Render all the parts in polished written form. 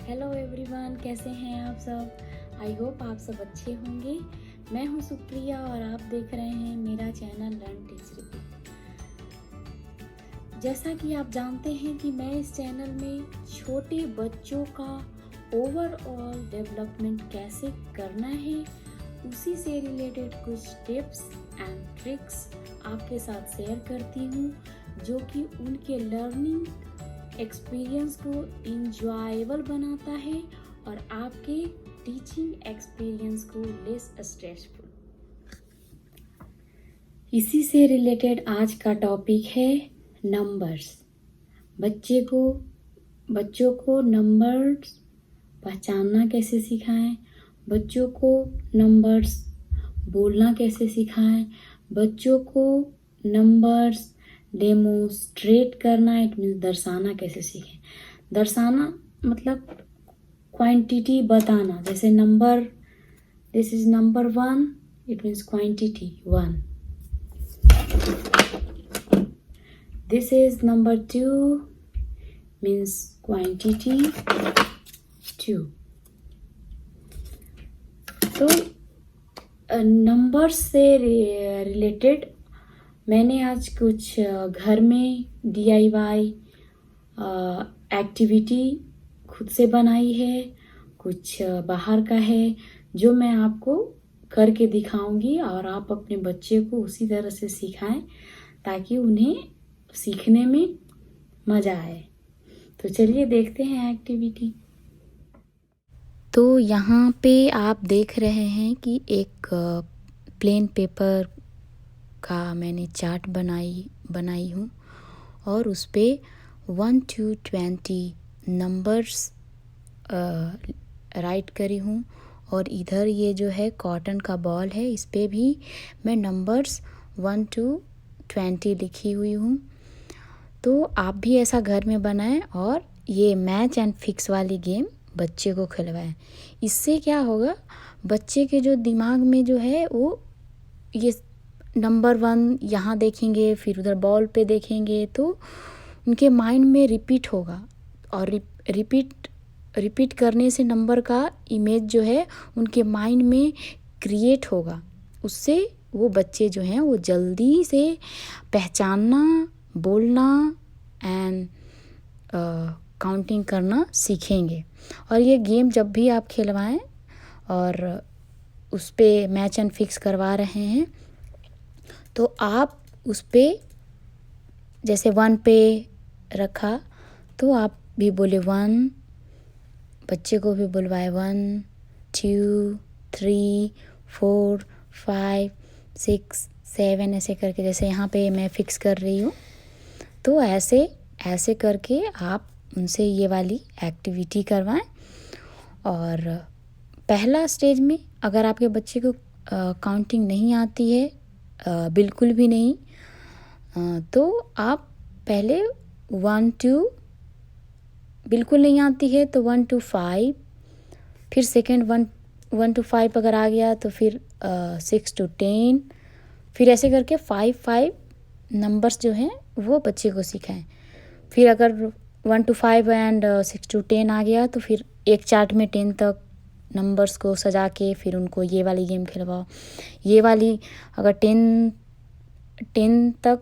Hello everyone, कैसे हैं आप सब। आई होप आप सब अच्छे होंगे। मैं हूं सुप्रिया और आप देख रहे हैं मेरा चैनल लर्न टीच रिपीट। जैसा कि आप जानते हैं कि मैं इस चैनल में छोटे बच्चों का ओवरऑल डेवलपमेंट कैसे करना है, उसी से रिलेटेड कुछ टिप्स एंड ट्रिक्स आपके साथ शेयर करती हूँ, जो कि उनके लर्निंग एक्सपीरियंस को इंजॉयबल बनाता है और आपके टीचिंग एक्सपीरियंस को लेस स्ट्रेसफुल। इसी से रिलेटेड आज का टॉपिक है नंबर्स। बच्चों को नंबर्स पहचानना कैसे सिखाएं, बच्चों को नंबर्स बोलना कैसे सिखाएं, बच्चों को नंबर्स डेमोस्ट्रेट करना, इट मीन्स दर्शाना कैसे सीखें। दर्शाना मतलब क्वांटिटी बताना, जैसे number, this is number 1, it means quantity 1। This is number 2 means quantity 2। तो नंबर्स से रिलेटेड मैंने आज कुछ घर में DIY एक्टिविटी खुद से बनाई है, कुछ बाहर का है, जो मैं आपको करके दिखाऊंगी और आप अपने बच्चे को उसी तरह से सिखाएं ताकि उन्हें सीखने में मज़ा आए। तो चलिए देखते हैं एक्टिविटी। तो यहाँ पे आप देख रहे हैं कि एक प्लेन पेपर का मैंने चार्ट बनाई हूँ और उस पर 1 to 20 नंबर्स राइट करी हूँ। और इधर ये जो है कॉटन का बॉल है, इस पे भी मैं नंबर्स 1 to 20 लिखी हुई हूँ। तो आप भी ऐसा घर में बनाएं और ये मैच एंड फिक्स वाली गेम बच्चे को खिलवाएं। इससे क्या होगा, बच्चे के जो दिमाग में जो है वो ये नंबर 1 यहाँ देखेंगे, फिर उधर बॉल पे देखेंगे, तो उनके माइंड में रिपीट होगा और रिपीट करने से नंबर का इमेज जो है उनके माइंड में क्रिएट होगा। उससे वो बच्चे जो हैं वो जल्दी से पहचानना, बोलना एंड काउंटिंग करना सीखेंगे। और ये गेम जब भी आप खिलवाएं और उस पे मैच एंड फिक्स करवा रहे हैं, तो आप उस पे जैसे 1 पे रखा तो आप भी बोले 1, बच्चे को भी बुलवाए 1 2 3 4 5 6 7 ऐसे करके, जैसे यहाँ पे मैं फिक्स कर रही हूँ। तो ऐसे करके आप उनसे ये वाली एक्टिविटी करवाएं। और पहला स्टेज में अगर आपके बच्चे को काउंटिंग नहीं आती है, बिल्कुल भी नहीं, तो आप पहले 1 to, बिल्कुल नहीं आती है तो 1 to 5, फिर सेकेंड 1 to 5 अगर आ गया तो फिर 6 to 10, फिर ऐसे करके 5 नंबर्स जो हैं वो बच्चे को सिखाएं। फिर अगर 1 to 5 एंड 6 to 10 आ गया तो फिर एक चार्ट में 10 तक नंबर्स को सजा के फिर उनको ये वाली गेम खिलवाओ। ये वाली अगर 10 तक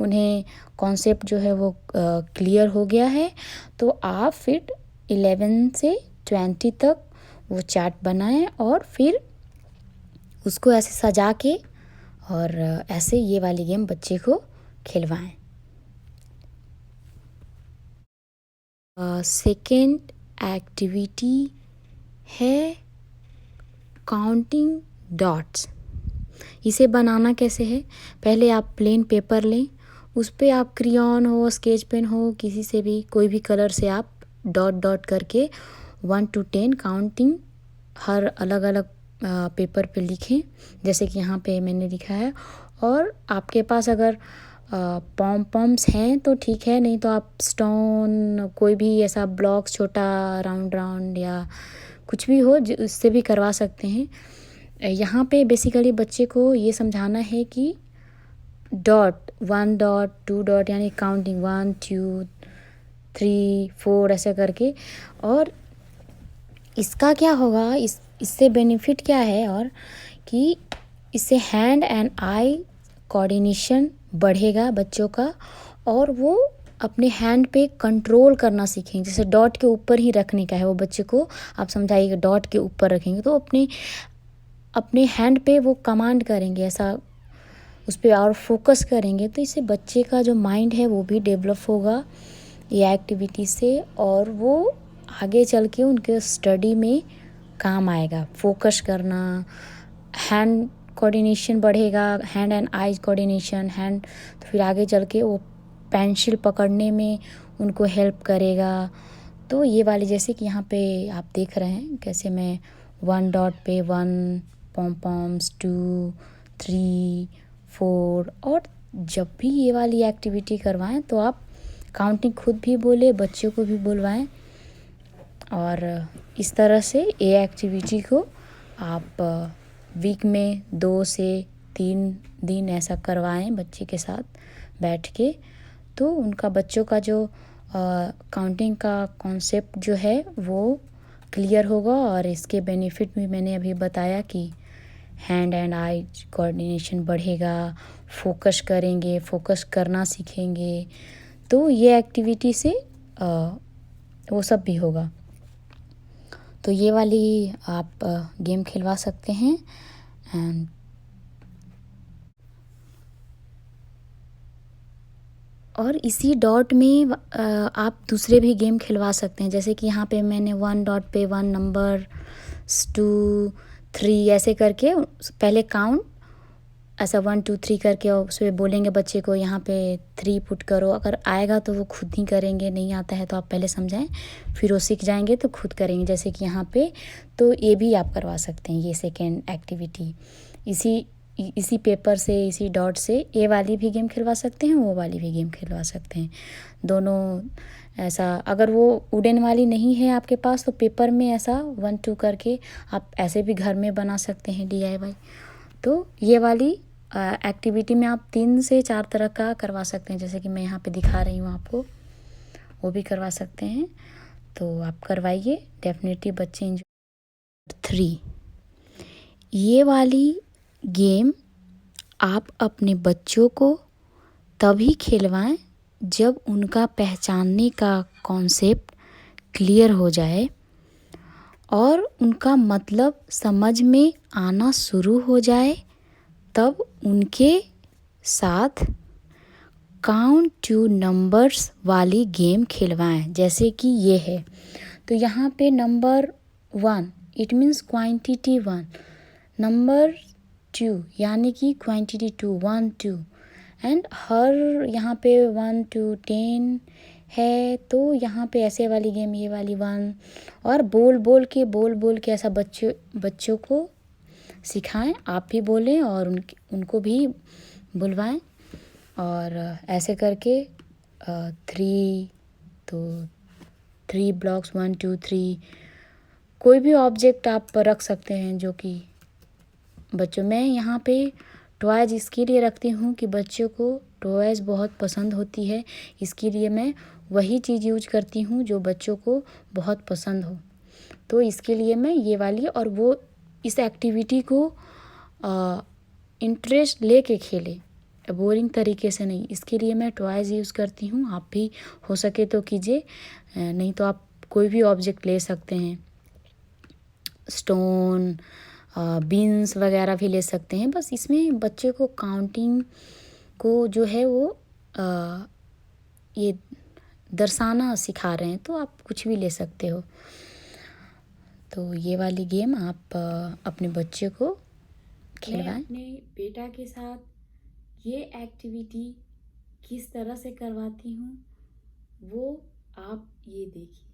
उन्हें कॉन्सेप्ट जो है वो क्लियर हो गया है, तो आप फिर 11 से 20 तक वो चार्ट बनाएं और फिर उसको ऐसे सजा के और ऐसे ये वाली गेम बच्चे को खिलवाएं। सेकेंड एक्टिविटी है काउंटिंग डॉट्स। इसे बनाना कैसे है, पहले आप प्लेन पेपर लें, उस पे आप क्रियॉन हो, स्केच पेन हो, किसी से भी कोई भी कलर से आप डॉट डॉट करके 1 to 10 काउंटिंग हर अलग अलग पेपर पे लिखें, जैसे कि यहाँ पे मैंने लिखा है। और आपके पास अगर पॉम्स हैं तो ठीक है, नहीं तो आप स्टोन, कोई भी ऐसा ब्लॉक छोटा राउंड या कुछ भी हो उससे भी करवा सकते हैं। यहाँ पे बेसिकली बच्चे को ये समझाना है कि डॉट 1 डॉट 2 डॉट यानी काउंटिंग 1 2 3 4 ऐसे करके, और इसका क्या होगा, इससे बेनिफिट क्या है और कि इससे हैंड एंड आई कोऑर्डिनेशन बढ़ेगा बच्चों का, और वो अपने हैंड पे कंट्रोल करना सीखेंगे। जैसे डॉट के ऊपर ही रखने का है वो बच्चे को, आप समझाइएगा डॉट के ऊपर रखेंगे तो अपने अपने हैंड पे वो कमांड करेंगे, ऐसा उस पर और फोकस करेंगे। तो इससे बच्चे का जो माइंड है वो भी डेवलप होगा ये एक्टिविटी से, और वो आगे चल के उनके स्टडी में काम आएगा। फोकस करना, हैंड कोऑर्डिनेशन बढ़ेगा, hand and eyes coordination, hand तो फिर आगे चल के वो पेंसिल पकड़ने में उनको हेल्प करेगा। तो ये वाली जैसे कि यहाँ पे आप देख रहे हैं कैसे मैं 1 डॉट पे 1 पॉम पॉम्स 2 3 4, और जब भी ये वाली एक्टिविटी करवाएं तो आप काउंटिंग खुद भी बोले, बच्चों को भी बुलवाएं, और इस तरह से ये एक्टिविटी को आप वीक में 2 से 3 दिन ऐसा करवाएं बच्चे के साथ बैठ के। तो उनका बच्चों का जो काउंटिंग का कॉन्सेप्ट जो है वो क्लियर होगा, और इसके बेनिफिट भी मैंने अभी बताया कि हैंड एंड आई कोऑर्डिनेशन बढ़ेगा, फोकस करेंगे, फोकस करना सीखेंगे। तो ये एक्टिविटी से वो सब भी होगा। तो ये वाली आप गेम खिलवा सकते हैं। एंड और इसी डॉट में आप दूसरे भी गेम खिलवा सकते हैं। जैसे कि यहाँ पे मैंने 1 डॉट पे 1 नंबर 2 3 ऐसे करके पहले काउंट ऐसा 1 2 3 करके, और उसमें बोलेंगे बच्चे को यहाँ पे 3 पुट करो। अगर आएगा तो वो खुद ही करेंगे, नहीं आता है तो आप पहले समझाएं, फिर वो सीख जाएंगे तो खुद करेंगे। जैसे कि यहाँ पे तो ये भी आप करवा सकते हैं, ये सेकेंड एक्टिविटी। इसी पेपर से, इसी डॉट से ये वाली भी गेम खिलवा सकते हैं, वो वाली भी गेम खिलवा सकते हैं। दोनों ऐसा, अगर वो वुडन वाली नहीं है आपके पास तो पेपर में ऐसा 1 2 करके आप ऐसे भी घर में बना सकते हैं DIY। तो ये वाली एक्टिविटी में आप 3 से 4 तरह का करवा सकते हैं, जैसे कि मैं यहाँ पे दिखा रही हूँ आपको, वो भी करवा सकते हैं। तो आप करवाइए, डेफिनेटली बच्चे एंजॉय। 3 ये वाली गेम आप अपने बच्चों को तभी खिलवाएं जब उनका पहचानने का कॉन्सेप्ट क्लियर हो जाए और उनका मतलब समझ में आना शुरू हो जाए। तब उनके साथ काउंट टू नंबर्स वाली गेम खिलवाएं, जैसे कि ये है। तो यहाँ पे number 1 it means quantity 1, number 2 यानी कि क्वांटिटी 2 1 2, एंड हर यहाँ पे 1 2 10 है। तो यहाँ पे ऐसे वाली गेम ये वाली 1, और बोल बोल के ऐसा बच्चों को सिखाएं, आप भी बोलें और उनको भी बुलवाएं। और ऐसे करके 3, तो 3 ब्लॉक्स 1 2 3, कोई भी ऑब्जेक्ट आप रख सकते हैं जो कि बच्चों। मैं यहाँ पे टॉयज़ इसके लिए रखती हूँ कि बच्चों को टॉयज़ बहुत पसंद होती है, इसके लिए मैं वही चीज़ यूज करती हूँ जो बच्चों को बहुत पसंद हो। तो इसके लिए मैं ये वाली, और वो इस एक्टिविटी को इंटरेस्ट लेके खेले, बोरिंग तरीके से नहीं, इसके लिए मैं टॉयज़ यूज़ करती हूँ। आप भी हो सके तो कीजिए, नहीं तो आप कोई भी ऑब्जेक्ट ले सकते हैं, स्टोन बीन्स वगैरह भी ले सकते हैं। बस इसमें बच्चे को काउंटिंग को जो है वो ये दर्शाना सिखा रहे हैं, तो आप कुछ भी ले सकते हो। तो ये वाली गेम आप अपने बच्चे को खिलवाएं। मैं अपने बेटा के साथ ये एक्टिविटी किस तरह से करवाती हूँ वो आप ये देखिए।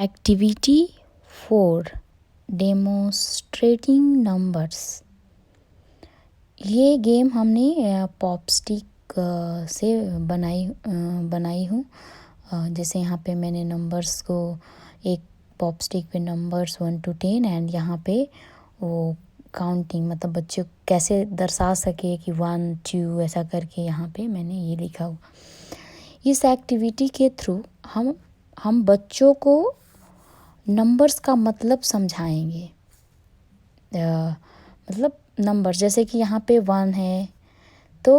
Activity 4 demonstrating numbers. ये गेम हमने पॉपस्टिक से बनाई हूँ। जैसे यहाँ पे मैंने नंबर्स को एक पॉपस्टिक पे नंबर्स 1 to 10 एंड यहाँ पे वो काउंटिंग मतलब बच्चे कैसे दर्शा सके कि 1 2 ऐसा करके यहाँ पे मैंने ये लिखा हुआ। इस एक्टिविटी के थ्रू हम बच्चों को नंबर्स का मतलब समझाएंगे। मतलब नंबर्स जैसे कि यहाँ पे 1 है तो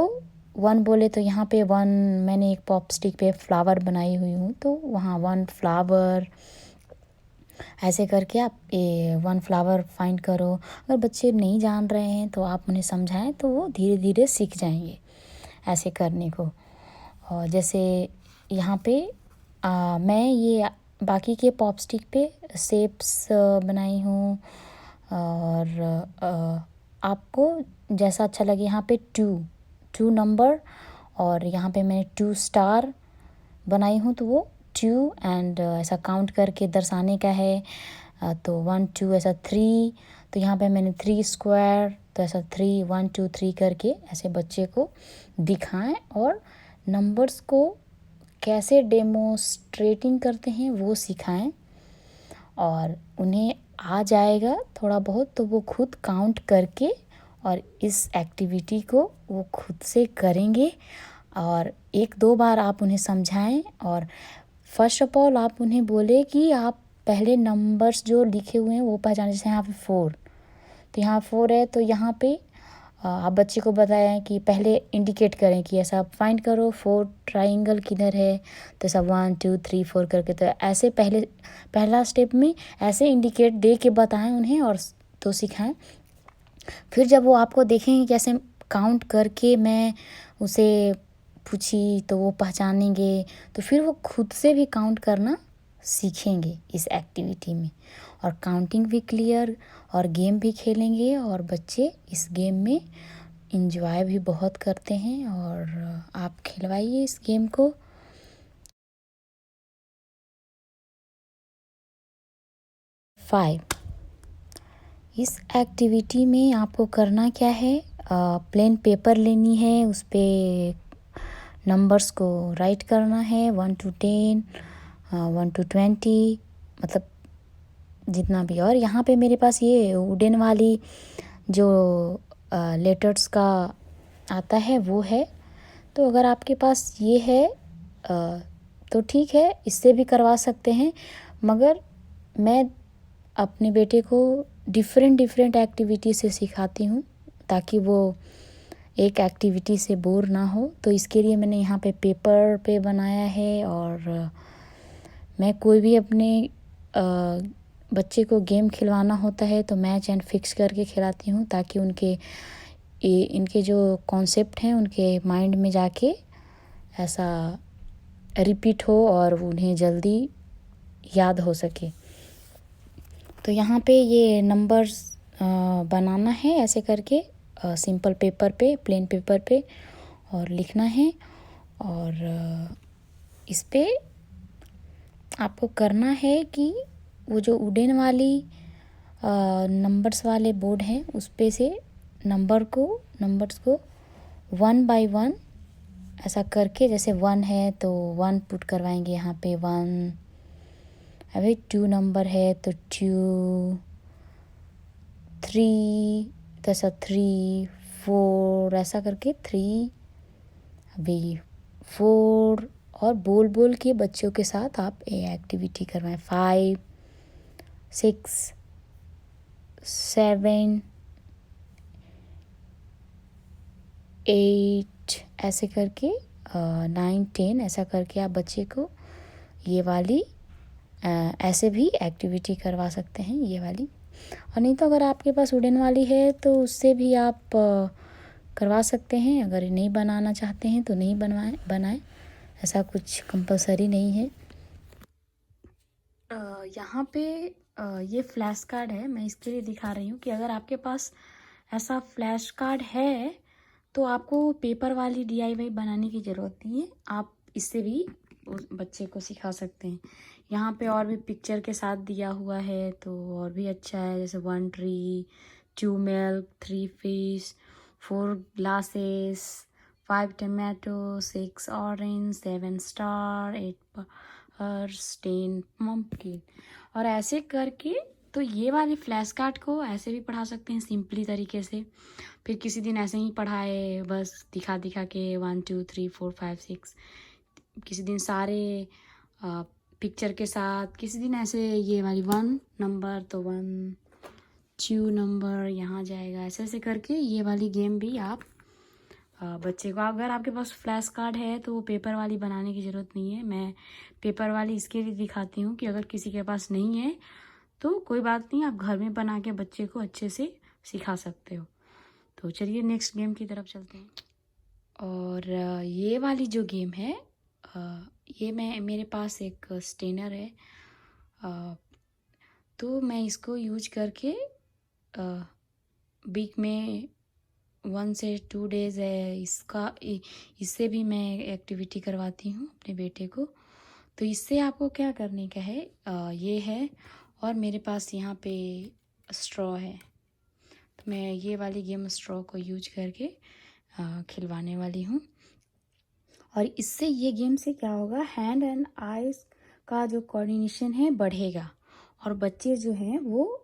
1 बोले तो यहाँ पे 1 मैंने एक पॉपस्टिक पे फ्लावर बनाई हुई हूँ तो वहाँ 1 फ्लावर ऐसे करके आप 1 फ्लावर फाइंड करो। अगर बच्चे नहीं जान रहे हैं तो आप उन्हें समझाएं तो वो धीरे धीरे सीख जाएंगे ऐसे करने को। और जैसे यहाँ पे मैं ये बाकी के पॉपस्टिक पे शेप्स बनाई हूँ और आपको जैसा अच्छा लगे। यहाँ पे 2 नंबर और यहाँ पे मैंने 2 स्टार बनाई हूँ तो वो 2 एंड ऐसा काउंट करके दर्शाने का है। तो 1 2 ऐसा 3 तो यहाँ पे मैंने 3 स्क्वायर तो ऐसा 3 1 2 3 करके ऐसे बच्चे को दिखाएं और नंबर्स को कैसे डेमोस्ट्रेटिंग करते हैं वो सिखाएं और उन्हें आ जाएगा थोड़ा बहुत तो वो खुद काउंट करके और इस एक्टिविटी को वो खुद से करेंगे। और 1-2 बार आप उन्हें समझाएं और फर्स्ट ऑफ ऑल आप उन्हें बोले कि आप पहले नंबर्स जो लिखे हुए हैं वो पहचाने। जैसे यहाँ पे 4 तो यहाँ 4 है तो यहाँ पे आप बच्चे को बताएं कि पहले इंडिकेट करें कि ऐसा फाइंड करो 4 ट्राइंगल किधर है तो ऐसा 1 2 3 4 करके। तो ऐसे पहला स्टेप में ऐसे इंडिकेट दे के बताएं उन्हें और तो सिखाएं। फिर जब वो आपको देखेंगे कैसे काउंट करके मैं उसे पूछी तो वो पहचानेंगे तो फिर वो खुद से भी काउंट करना सीखेंगे इस एक्टिविटी में। और काउंटिंग भी क्लियर और गेम भी खेलेंगे और बच्चे इस गेम में इंजॉय भी बहुत करते हैं। और आप खिलवाइए इस गेम को। 5 इस एक्टिविटी में आपको करना क्या है, प्लेन पेपर लेनी है उस पर नंबर्स को राइट करना है 1 to 10 1 to 20 मतलब जितना भी। और यहाँ पे मेरे पास ये वुडन वाली जो लेटर्स का आता है वो है। तो अगर आपके पास ये है तो ठीक है इससे भी करवा सकते हैं। मगर मैं अपने बेटे को डिफरेंट एक्टिविटी से सिखाती हूँ ताकि वो एक एक्टिविटी से बोर ना हो। तो इसके लिए मैंने यहाँ पे पेपर पे बनाया है। और मैं कोई भी अपने बच्चे को गेम खिलवाना होता है तो मैच एंड फिक्स करके खिलाती हूँ ताकि इनके जो कॉन्सेप्ट हैं उनके माइंड में जाके ऐसा रिपीट हो और उन्हें जल्दी याद हो सके। तो यहाँ पे ये नंबर्स बनाना है ऐसे करके सिंपल पेपर पे प्लेन पेपर पे और लिखना है। और इस पे आपको करना है कि वो जो वुडन वाली नंबर्स वाले बोर्ड हैं उस पे से नंबर्स को 1 by 1 ऐसा करके। जैसे 1 है तो 1 पुट करवाएंगे यहाँ पे 1। अभी 2 नंबर है तो 2 3 तो ऐसा 3 4 ऐसा करके 3 अभी 4 और बोल के बच्चों के साथ आप ये एक्टिविटी करवाएं। 5 6 7 8 ऐसे करके 9 10 ऐसा करके आप बच्चे को ये वाली ऐसे भी एक्टिविटी करवा सकते हैं ये वाली। और नहीं तो अगर आपके पास वुडन वाली है तो उससे भी आप करवा सकते हैं। अगर नहीं बनाना चाहते हैं तो नहीं बनाएं ऐसा कुछ कंपलसरी नहीं है। यहाँ पे ये फ्लैश कार्ड है मैं इसके लिए दिखा रही हूँ कि अगर आपके पास ऐसा फ्लैश कार्ड है तो आपको पेपर वाली DIY बनाने की ज़रूरत नहीं है। आप इससे भी उस बच्चे को सिखा सकते हैं। यहाँ पे और भी पिक्चर के साथ दिया हुआ है तो और भी अच्छा है, जैसे 1 tree, 2 milk, 3 fish, 4 glasses, 5 tomato, 6 orange, 7 star, 8 purse, 10 pumpkin. और ऐसे करके तो ये वाली फ्लैश कार्ड को ऐसे भी पढ़ा सकते हैं सिंपली तरीके से। फिर किसी दिन ऐसे ही पढ़ाए बस दिखा दिखा के 1 2 3 4 5 6, किसी दिन सारे पिक्चर के साथ, किसी दिन ऐसे ये वाली 1 नंबर तो 1 2 नंबर यहाँ जाएगा, ऐसे ऐसे करके ये वाली गेम भी आप बच्चे को, अगर आपके पास फ्लैश कार्ड है तो वो पेपर वाली बनाने की ज़रूरत नहीं है। मैं पेपर वाली इसके लिए दिखाती हूँ कि अगर किसी के पास नहीं है तो कोई बात नहीं, आप घर में बना के बच्चे को अच्छे से सिखा सकते हो। तो चलिए नेक्स्ट गेम की तरफ चलते हैं। और ये वाली जो गेम है, ये मेरे पास एक स्टेनर है, तो मैं इसको यूज करके वीक में 1 से 2 डेज़ है इससे भी मैं एक्टिविटी करवाती हूँ अपने बेटे को। तो इससे आपको क्या करने का है, ये है और मेरे पास यहाँ पे स्ट्रॉ है, तो मैं ये वाली गेम स्ट्रॉ को यूज करके खिलवाने वाली हूँ। और इससे ये गेम से क्या होगा, हैंड एंड आईज का जो कोऑर्डिनेशन है बढ़ेगा और बच्चे जो हैं वो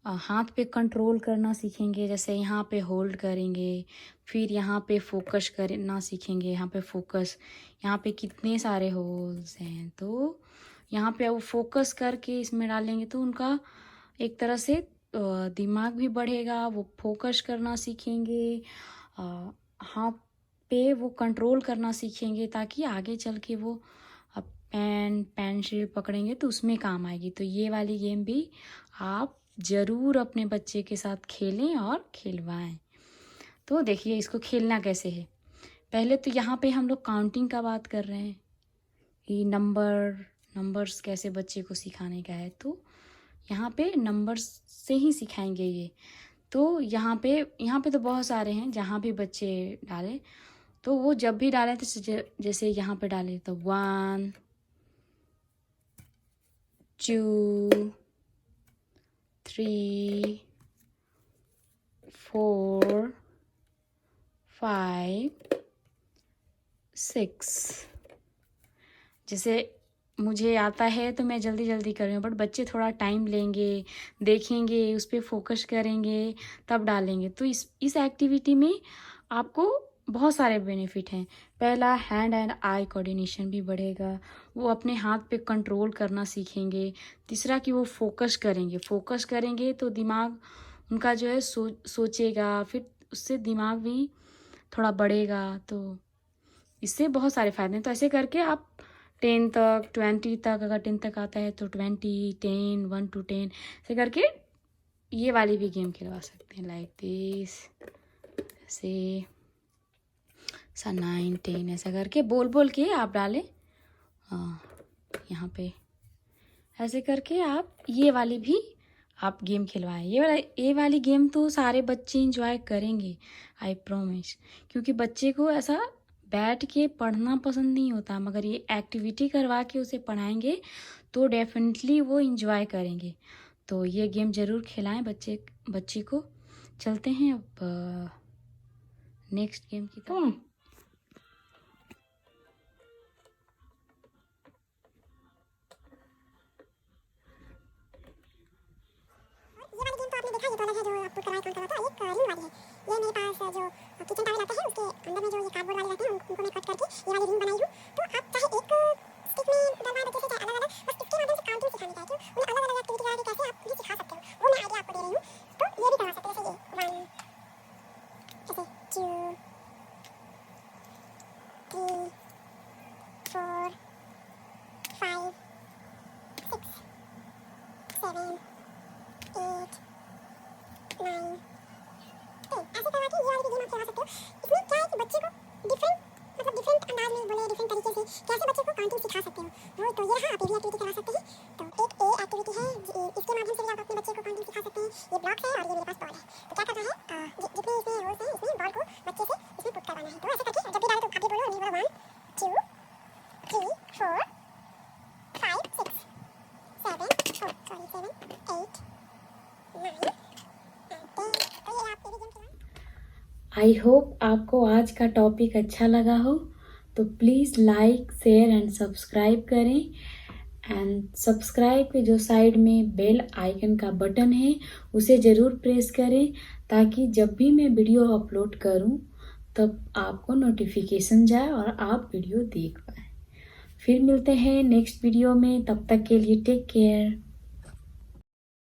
हाथ पे कंट्रोल करना सीखेंगे। जैसे यहाँ पे होल्ड करेंगे, फिर यहाँ पे फोकस करना सीखेंगे, यहाँ पे फोकस, यहाँ पे कितने सारे होल्स हैं तो यहाँ पे वो फोकस करके इसमें डालेंगे तो उनका एक तरह से दिमाग भी बढ़ेगा, वो फोकस करना सीखेंगे, हाथ पे वो कंट्रोल करना सीखेंगे ताकि आगे चल के वो पेंसिल पकड़ेंगे तो उसमें काम आएगी। तो ये वाली गेम भी आप ज़रूर अपने बच्चे के साथ खेलें और खिलवाएं। तो देखिए इसको खेलना कैसे है। पहले तो यहाँ पे हम लोग काउंटिंग का बात कर रहे हैं कि नंबर्स कैसे बच्चे को सिखाने का है, तो यहाँ पे नंबर्स से ही सिखाएंगे ये। तो यहाँ पे तो बहुत सारे हैं, जहाँ भी बच्चे डालें तो वो जब भी डालें तो जैसे यहाँ पे डालें तो 1 2 3 4 5 6। जैसे मुझे आता है तो मैं जल्दी जल्दी कर रही हूँ, बट बच्चे थोड़ा टाइम लेंगे, देखेंगे, उस पर फोकस करेंगे तब डालेंगे। तो इस एक्टिविटी में आपको बहुत सारे बेनिफिट हैं। पहला, हैंड एंड आई कोऑर्डिनेशन भी बढ़ेगा, वो अपने हाथ पे कंट्रोल करना सीखेंगे। तीसरा कि वो फोकस करेंगे तो दिमाग उनका जो है सोचेगा, फिर उससे दिमाग भी थोड़ा बढ़ेगा। तो इससे बहुत सारे फ़ायदे हैं। तो ऐसे करके आप 10 तक 20 तक, अगर 10 तक आता है तो 20 10 1 to 10 ऐसे करके ये वाली भी गेम खिलवा सकते हैं, लाइक दिस, ऐसे 9 10 ऐसा करके बोल के आप डालें यहाँ पे। ऐसे करके आप ये वाली भी आप गेम खिलवाएं। ये वाली गेम तो सारे बच्चे इंजॉय करेंगे, आई प्रॉमिस, क्योंकि बच्चे को ऐसा बैठ के पढ़ना पसंद नहीं होता, मगर ये एक्टिविटी करवा के उसे पढ़ाएंगे तो डेफिनेटली वो इंजॉय करेंगे। तो ये गेम ज़रूर खिलाएं बच्चे को। चलते हैं अब नेक्स्ट गेम की तरफ। ये वाली गेम तो आपने देखा, ये तो अलग है जो आपको कराए कौन कराता है, एक रिंग वाली है। ये मेरे पास जो किचन टावल आता है उसके अंदर में जो ये कार्डबोर्ड वाले रहते हैं उनको मैं कट करके ये वाली रिंग बनाई हूँ। तो आप चाहे एक स्टिक में डलवाएं बच्चे से, चाहे अलग अलग, बस इसके माध्यम से काउंटिंग सिखाने का है कि उन्हें अलग अलग एक्टिविटी करा के कैसे आप ये सिखा सकते हो, वो मैं आइडिया आपको दे रही हूँ। तो ये भी करवा सकते हो, जैसे ये 1 ऐसे 2 3 4 5 6 7 8 9 ऐसे करवा के ये वाली गेम आप खेला सकते हो। इसमें क्या है कि बच्चे को डिफरेंट अंदाज में बोले, डिफरेंट तरीके से कैसे बच्चे को काउंटिंग सिखा सकते हो वो। तो ये रहा, आप ये भी एक्टिविटी करवा सकते हैं। तो एक एक्टिविटी है, इसके माध्यम से भी आप अपने बच्चे को काउंटिंग सिखा सकते हैं। ये ब्लॉक्स है और ये मेरे पास बॉल है। तो क्या करना है, जितने इसमें होल्स हैं इसमें बॉल को बच्चे से इसमें पुट करवाना है। तो ऐसे करके जब भी डाले तो आप भी बोलो, नहीं बोलो 1 2 3 4 5 6 आई होप आपको आज का टॉपिक अच्छा लगा हो, तो please like share and subscribe करें। एंड सब्सक्राइब के जो साइड में बेल आइकन का बटन है उसे ज़रूर प्रेस करें, ताकि जब भी मैं वीडियो अपलोड करूं तब आपको नोटिफिकेशन जाए और आप वीडियो देख पाएँ। फिर मिलते हैं नेक्स्ट वीडियो में, तब तक के लिए टेक केयर।